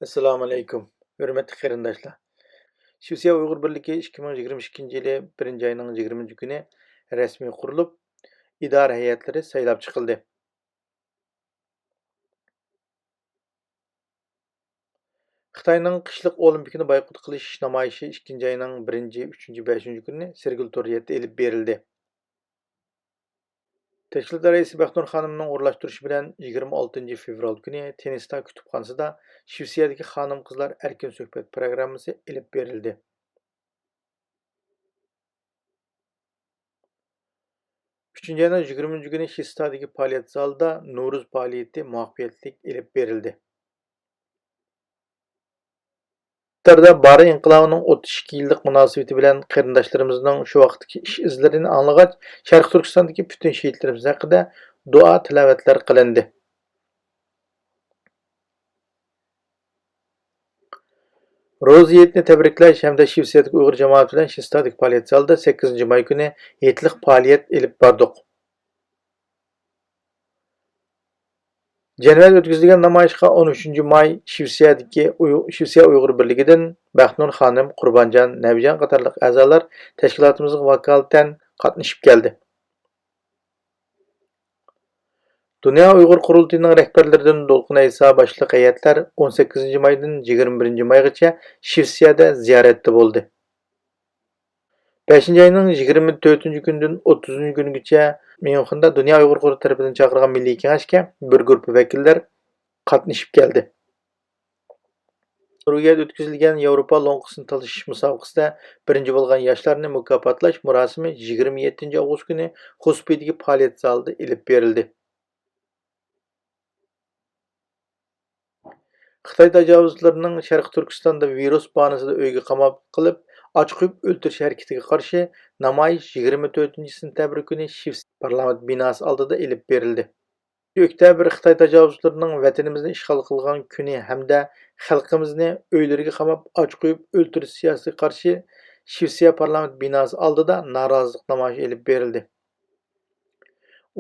Assalomu alaykum. Hurmatli qarindoshlar. Shvetsiya Uyg'ur birligi 2022-yili 1-oyning 20-kuni rasmiy qurilib, idora hayatlari saylab chiqildi. Xitoyning qishliq olimpikini boykot qilish namoyishi 2-oyning 1, 3, 5 kuni Sergel-Toryatda elib berildi. Tashkilot raisi Baxtnur xonimning o'rlashtirishi bilan 26 fevral kuni Tennisda kutubxonasida Shvetsiyadagi xonim-qizlar erkin suhbat programmasi elib berildi. 3-oyning 20 kuni Shvetsiyadagi faoliyat zalida No'ruz faoliyati muvaffaqiyatli elib berildi. Xitoyda Bari inqilobining 32 yillik munosabati bilan qarindoshlarimizning shu vaqtdagi ish izlarini anglagach, Sharq Turkistondagi butun shehidlarimiz haqida duo tilovatlar qilindi. Ro'ziyetni tabriklash hamda Shvetsiyadagi Uyg'ur jamoati bilan Shvetsiyadagi faoliyat zalida 8 may kuni yetliq faoliyat elib bordik. Januarda o'tkazilgan namoyishga 13 may Shvetsiya Uyg'ur birligidan Baxtnur xonim, Qurbonjon, Nabijon qatorliq a'zolar tashkilotimizga vakolatan qatnashib keldi. Dünya Uyg'ur qurultiyining rahbarlaridan Dolqin Aysa boshliq heyatlar 18-maydan 21-maygacha Shvetsiyada ziyoratda bo'ldi. 5-oyning 24-kunidan 30-kunigacha Myunxenda Dünya Uyg'ur qurultiyi tarafidan chaqirilgan milliy kengashga bir guruh vakillar qatnashib keldi. Suriyada o'tkazilgan Yevropa lo'nqisini talashish musobaqasida birinchi bo'lgan yoshlarni mukofotlash murosimi 27-avgust kuni Xo'spidagi faoliyat zalida elib berildi. Xitoy tajovuzlarining Sharq Turkistonda virus bahanasida uyga qamab qilib, ochqib o'ltirish harakatiga qarshi namoyish 24-sentabr kuni Shvetsiya parlament binosi oldida elib berildi. Oktyabr Xitoy tajovuzlarining vatanimizni ishg'ol qilgan kuni hamda xalqimizni uylariga qamab ochqib o'ltirish siyosatiga qarshi Shvetsiya parlament binosi oldida norozilik namoyishi elib berildi.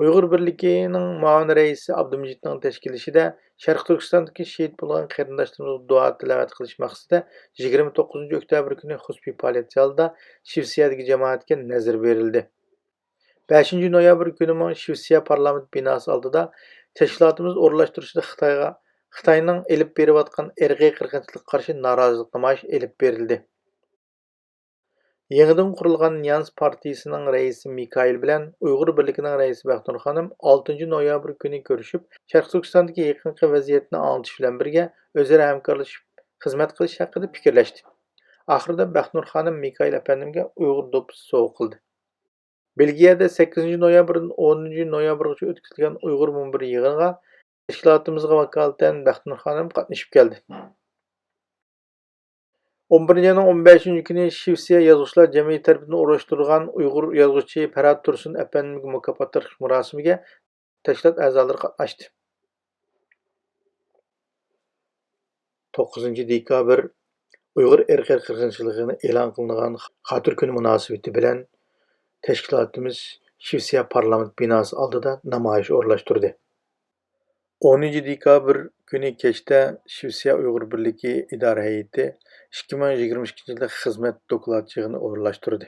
Uyg'ur birligining muavin raisi Abdumajidning tashkillashida Sharq Turkistondagi shehid bo'lgan qarindoshlarimizga duo tilovat qilish maqsadida 29 oktyabr kuni Xuspi faoliyat zalida Shvetsiyadagi jamoatga nazar berildi. 5-noyabr kuni Shvetsiya parlament binosi oldida tashkilotimiz o'rlashtirishida Xitoyning elib berayotgan irqiy qirg'inchilikka qarshi norozilik namoyishi elib berildi. Yenidan qurilgan Nyans partiyasining raisi Mikhail bilan Uyg'ur birligining raisi Baxtnur xonim 6-noyabr kuni ko'rishib, Sharq Turkistondagi yaqinqi vaziyatni anglatish bilan birga o'zaro hamkorlashib xizmat qilish haqida fikrlashdi. Oxirida Baxtnur xonim Mikhail apandimga Uyg'ur do'ppisi sovg'a qildi. Belgiyada 8-noyabrdan 10-noyabrgacha o'tkazilgan Uyg'ur munbiri yig'iniga tashkilotimizga vakolatan Baxtnur xonim qatnashib keldi. 11-oyning 15-kuni Shvetsiya Yozuvchilar jamiyati tarafidan o'rlashtirilgan Uyg'ur yozuvchi Farhod Tursun apandimga mukofotlash murosimiga tashkilot a'zolari qatnashdi. 9-dekabr Uyg'ur irqiy qirg'inchiligini e'lon qilingan xotir kuni munosabati bilan tashkilotimiz Shvetsiya parlament binosi oldida namoyish o'rlashtirdi. 10-dekabr kuni kechda Shvetsiya Uyg'ur birligi idora hay'ati 2022 yilda xizmat doklad yig'ini o'rlashtirdi.